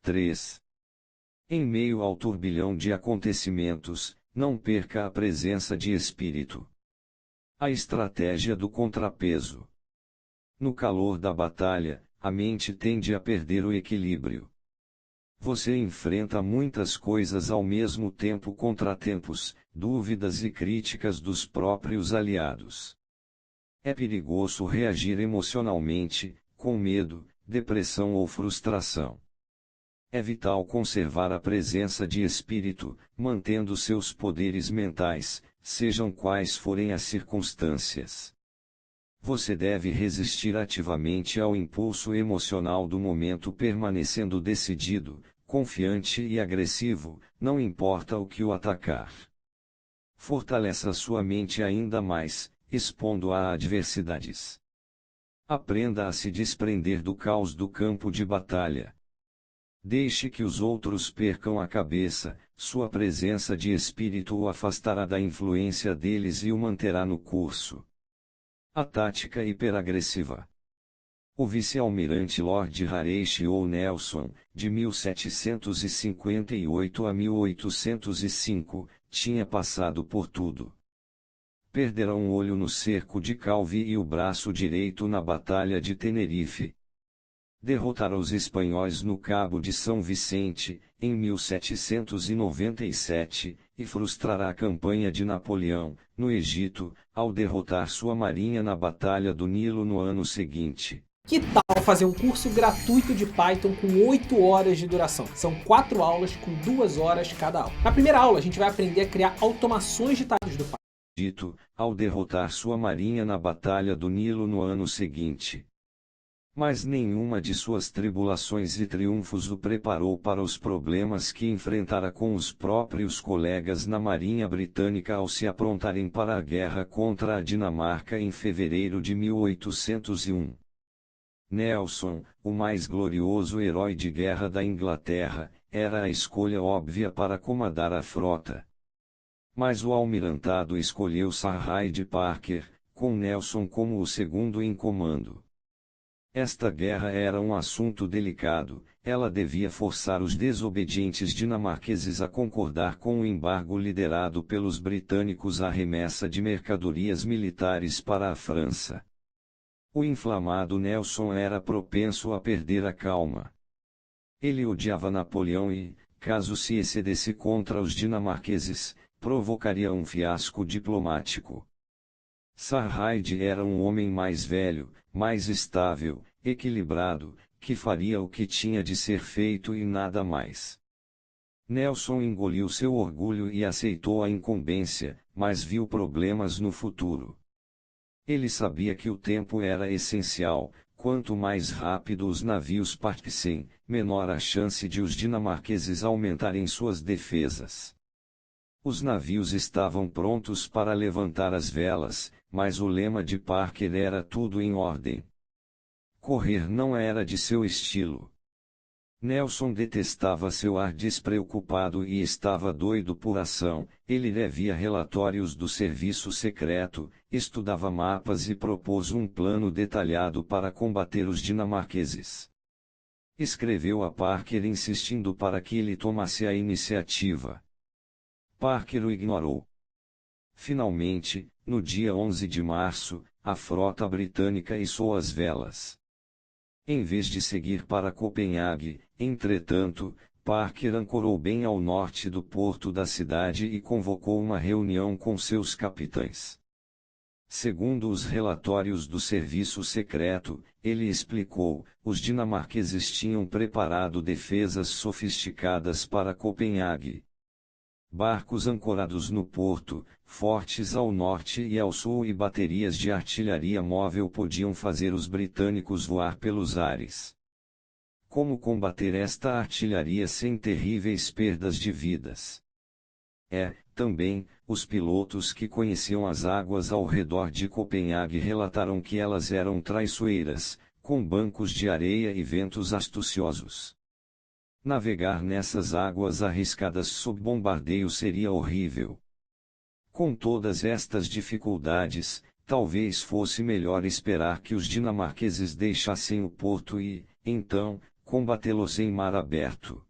3. Em meio ao turbilhão de acontecimentos, não perca a presença de espírito. A estratégia do contrapeso. No calor da batalha, a mente tende a perder o equilíbrio. Você enfrenta muitas coisas ao mesmo tempo: contratempos, dúvidas e críticas dos próprios aliados. É perigoso reagir emocionalmente, com medo, depressão ou frustração. É vital conservar a presença de espírito, mantendo seus poderes mentais, sejam quais forem as circunstâncias. Você deve resistir ativamente ao impulso emocional do momento, permanecendo decidido, confiante e agressivo, não importa o que o atacar. Fortaleça sua mente ainda mais, expondo a adversidades. Aprenda a se desprender do caos do campo de batalha. Deixe que os outros percam a cabeça, sua presença de espírito o afastará da influência deles e o manterá no curso. A tática hiperagressiva. O vice-almirante Lord Horatio ou Nelson, de 1758 a 1805, tinha passado por tudo. Perdera um olho no cerco de Calvi e o braço direito na Batalha de Tenerife. Derrotara os espanhóis no Cabo de São Vicente, em 1797, e frustrará a campanha de Napoleão, no Egito, ao derrotar sua marinha na Batalha do Nilo no ano seguinte. Que tal fazer um curso gratuito de Python com 8 horas de duração? São 4 aulas com 2 horas cada aula. Na primeira aula a gente vai aprender a criar automações de dados do Python. Egito, ao derrotar sua marinha na Batalha do Nilo no ano seguinte. Mas nenhuma de suas tribulações e triunfos o preparou para os problemas que enfrentara com os próprios colegas na Marinha Britânica ao se aprontarem para a guerra contra a Dinamarca em fevereiro de 1801. Nelson, o mais glorioso herói de guerra da Inglaterra, era a escolha óbvia para comandar a frota. Mas o almirantado escolheu Sir Hyde Parker, com Nelson como o segundo em comando. Esta guerra era um assunto delicado, ela devia forçar os desobedientes dinamarqueses a concordar com o embargo liderado pelos britânicos à remessa de mercadorias militares para a França. O inflamado Nelson era propenso a perder a calma. Ele odiava Napoleão e, caso se excedesse contra os dinamarqueses, provocaria um fiasco diplomático. Sir Hyde era um homem mais velho, mais estável, equilibrado, que faria o que tinha de ser feito e nada mais. Nelson engoliu seu orgulho e aceitou a incumbência, mas viu problemas no futuro. Ele sabia que o tempo era essencial: quanto mais rápido os navios partissem, menor a chance de os dinamarqueses aumentarem suas defesas. Os navios estavam prontos para levantar as velas, mas o lema de Parker era tudo em ordem. Correr não era de seu estilo. Nelson detestava seu ar despreocupado e estava doido por ação. Ele revia relatórios do serviço secreto, estudava mapas e propôs um plano detalhado para combater os dinamarqueses. Escreveu a Parker insistindo para que ele tomasse a iniciativa. Parker o ignorou. Finalmente, no dia 11 de março, a frota britânica içou as velas. Em vez de seguir para Copenhague, entretanto, Parker ancorou bem ao norte do porto da cidade e convocou uma reunião com seus capitães. Segundo os relatórios do serviço secreto, ele explicou, os dinamarqueses tinham preparado defesas sofisticadas para Copenhague. Barcos ancorados no porto, fortes ao norte e ao sul e baterias de artilharia móvel podiam fazer os britânicos voar pelos ares. Como combater esta artilharia sem terríveis perdas de vidas? Também, os pilotos que conheciam as águas ao redor de Copenhague relataram que elas eram traiçoeiras, com bancos de areia e ventos astuciosos. Navegar nessas águas arriscadas sob bombardeio seria horrível. Com todas estas dificuldades, talvez fosse melhor esperar que os dinamarqueses deixassem o porto e, então, combatê-los em mar aberto.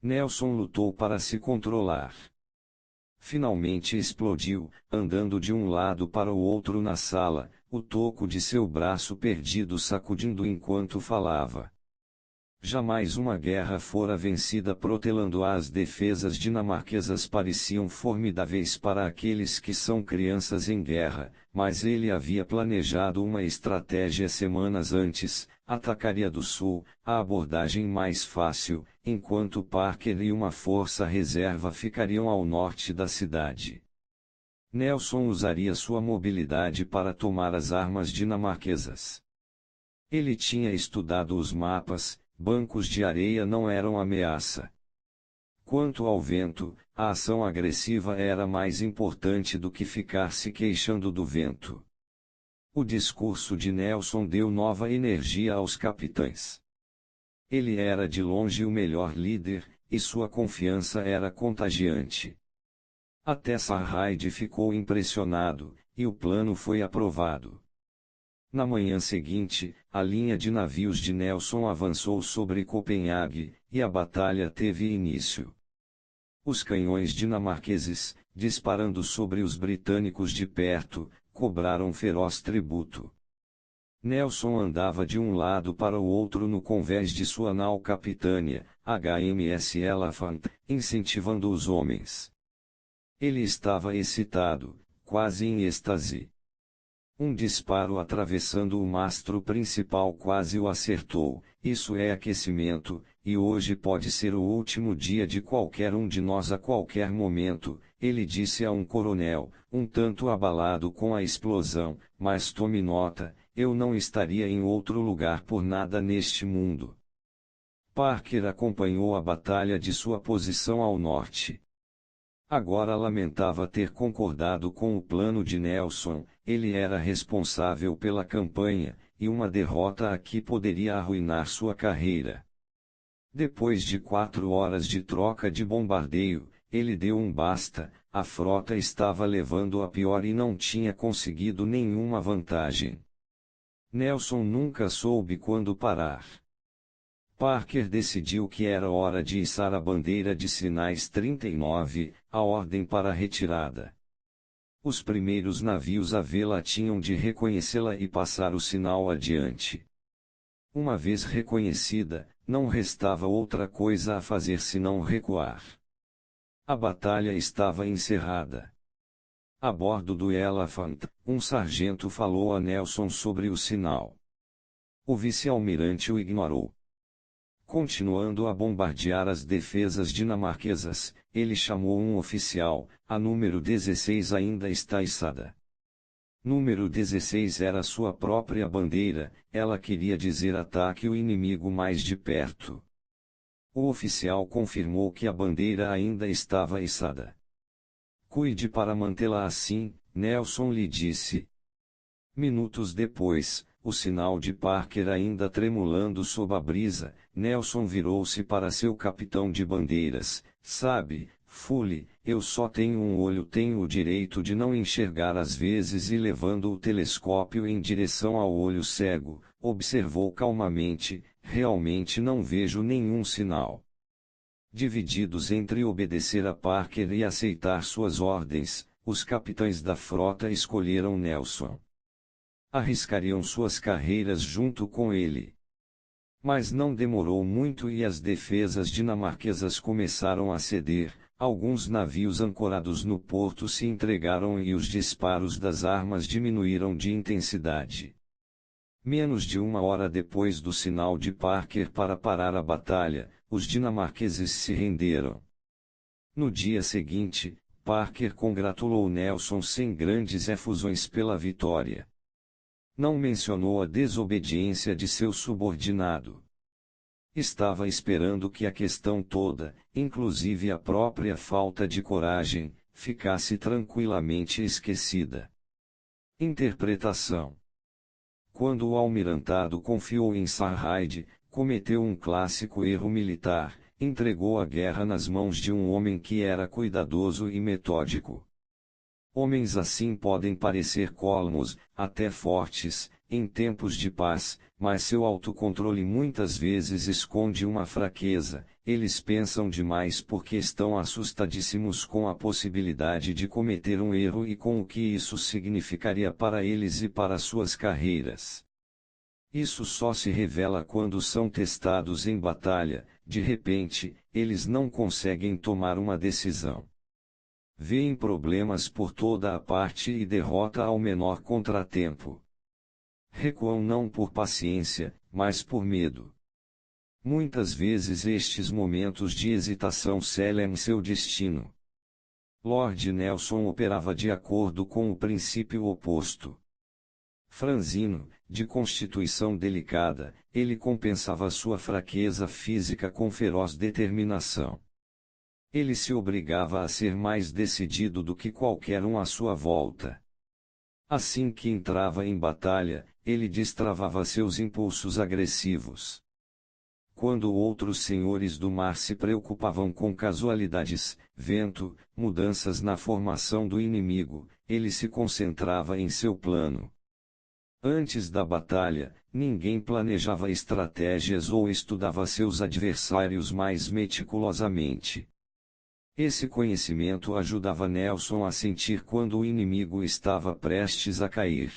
Nelson lutou para se controlar. Finalmente explodiu, andando de um lado para o outro na sala, o toco de seu braço perdido sacudindo enquanto falava. Jamais uma guerra fora vencida protelando as defesas dinamarquesas pareciam formidáveis para aqueles que são crianças em guerra, mas ele havia planejado uma estratégia semanas antes, atacaria do sul, a abordagem mais fácil, enquanto Parker e uma força reserva ficariam ao norte da cidade. Nelson usaria sua mobilidade para tomar as armas dinamarquesas. Ele tinha estudado os mapas. Bancos de areia não eram ameaça. Quanto ao vento, a ação agressiva era mais importante do que ficar se queixando do vento. O discurso de Nelson deu nova energia aos capitães. Ele era de longe o melhor líder, e sua confiança era contagiante. Até Sarraide ficou impressionado, e o plano foi aprovado. Na manhã seguinte, a linha de navios de Nelson avançou sobre Copenhague, e a batalha teve início. Os canhões dinamarqueses, disparando sobre os britânicos de perto, cobraram feroz tributo. Nelson andava de um lado para o outro no convés de sua nau capitânia, HMS Elephant, incentivando os homens. Ele estava excitado, quase em êxtase. Um disparo atravessando o mastro principal quase o acertou. Isso é aquecimento, e hoje pode ser o último dia de qualquer um de nós a qualquer momento, ele disse a um coronel, um tanto abalado com a explosão, mas tome nota, eu não estaria em outro lugar por nada neste mundo. Parker acompanhou a batalha de sua posição ao norte. Agora lamentava ter concordado com o plano de Nelson, ele era responsável pela campanha, e uma derrota aqui poderia arruinar sua carreira. Depois de 4 horas de troca de bombardeio, ele deu um basta, a frota estava levando a pior e não tinha conseguido nenhuma vantagem. Nelson nunca soube quando parar. Parker decidiu que era hora de içar a bandeira de sinais 39, a ordem para a retirada. Os primeiros navios a vê-la tinham de reconhecê-la e passar o sinal adiante. Uma vez reconhecida, não restava outra coisa a fazer senão recuar. A batalha estava encerrada. A bordo do Elephant, um sargento falou a Nelson sobre o sinal. O vice-almirante o ignorou. Continuando a bombardear as defesas dinamarquesas, ele chamou um oficial, a número 16 ainda está içada. Número 16 era sua própria bandeira, ela queria dizer ataque o inimigo mais de perto. O oficial confirmou que a bandeira ainda estava içada. Cuide para mantê-la assim, Nelson lhe disse. Minutos depois, o sinal de Parker ainda tremulando sob a brisa, Nelson virou-se para seu capitão de bandeiras, sabe, Fully, eu só tenho um olho, tenho o direito de não enxergar às vezes e levando o telescópio em direção ao olho cego, observou calmamente, realmente não vejo nenhum sinal. Divididos entre obedecer a Parker e aceitar suas ordens, os capitães da frota escolheram Nelson. Arriscariam suas carreiras junto com ele. Mas não demorou muito e as defesas dinamarquesas começaram a ceder, alguns navios ancorados no porto se entregaram e os disparos das armas diminuíram de intensidade. Menos de 1 hora depois do sinal de Parker para parar a batalha, os dinamarqueses se renderam. No dia seguinte, Parker congratulou Nelson sem grandes efusões pela vitória. Não mencionou a desobediência de seu subordinado. Estava esperando que a questão toda, inclusive a própria falta de coragem, ficasse tranquilamente esquecida. Interpretação. Quando o almirantado confiou em Sarraide, cometeu um clássico erro militar, entregou a guerra nas mãos de um homem que era cuidadoso e metódico. Homens assim podem parecer colmos, até fortes, em tempos de paz, mas seu autocontrole muitas vezes esconde uma fraqueza. Eles pensam demais porque estão assustadíssimos com a possibilidade de cometer um erro e com o que isso significaria para eles e para suas carreiras. Isso só se revela quando são testados em batalha. De repente, eles não conseguem tomar uma decisão. Vêem problemas por toda a parte e derrota ao menor contratempo. Recuam não por paciência, mas por medo. Muitas vezes estes momentos de hesitação selam seu destino. Lord Nelson operava de acordo com o princípio oposto. Franzino, de constituição delicada, ele compensava sua fraqueza física com feroz determinação. Ele se obrigava a ser mais decidido do que qualquer um à sua volta. Assim que entrava em batalha, ele destravava seus impulsos agressivos. Quando outros senhores do mar se preocupavam com casualidades, vento, mudanças na formação do inimigo, ele se concentrava em seu plano. Antes da batalha, ninguém planejava estratégias ou estudava seus adversários mais meticulosamente. Esse conhecimento ajudava Nelson a sentir quando o inimigo estava prestes a cair.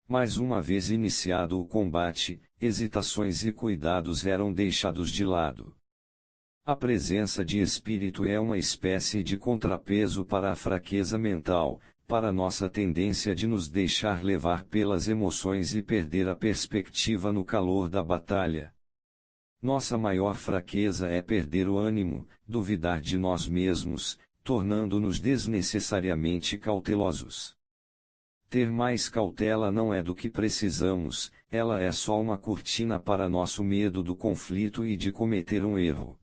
Mas uma vez iniciado o combate, hesitações e cuidados eram deixados de lado. A presença de espírito é uma espécie de contrapeso para a fraqueza mental, para nossa tendência de nos deixar levar pelas emoções e perder a perspectiva no calor da batalha. Nossa maior fraqueza é perder o ânimo, duvidar de nós mesmos, tornando-nos desnecessariamente cautelosos. Ter mais cautela não é do que precisamos, ela é só uma cortina para nosso medo do conflito e de cometer um erro.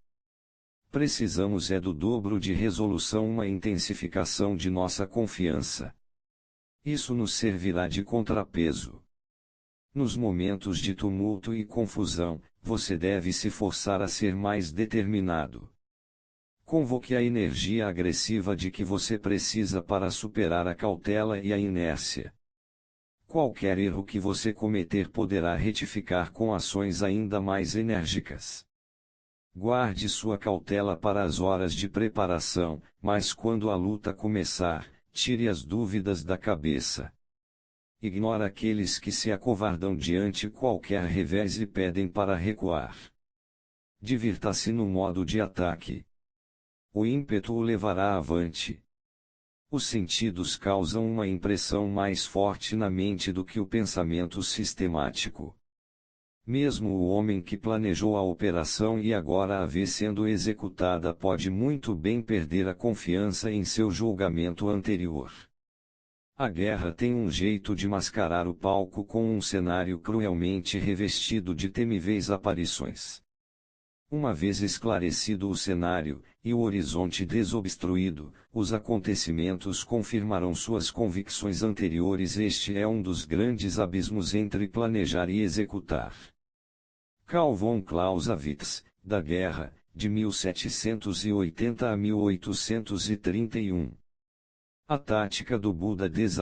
Precisamos é do dobro de resolução, uma intensificação de nossa confiança. Isso nos servirá de contrapeso. Nos momentos de tumulto e confusão, você deve se forçar a ser mais determinado. Convoque a energia agressiva de que você precisa para superar a cautela e a inércia. Qualquer erro que você cometer poderá retificar com ações ainda mais enérgicas. Guarde sua cautela para as horas de preparação, mas quando a luta começar, tire as dúvidas da cabeça. Ignora aqueles que se acovardam diante qualquer revés e pedem para recuar. Divirta-se no modo de ataque. O ímpeto o levará avante. Os sentidos causam uma impressão mais forte na mente do que o pensamento sistemático. Mesmo o homem que planejou a operação e agora a vê sendo executada pode muito bem perder a confiança em seu julgamento anterior. A guerra tem um jeito de mascarar o palco com um cenário cruelmente revestido de temíveis aparições. Uma vez esclarecido o cenário, e o horizonte desobstruído, os acontecimentos confirmarão suas convicções anteriores. Este é um dos grandes abismos entre planejar e executar. Carl von Clausewitz, da Guerra, de 1780 a 1831. A tática do Buda desapareceu.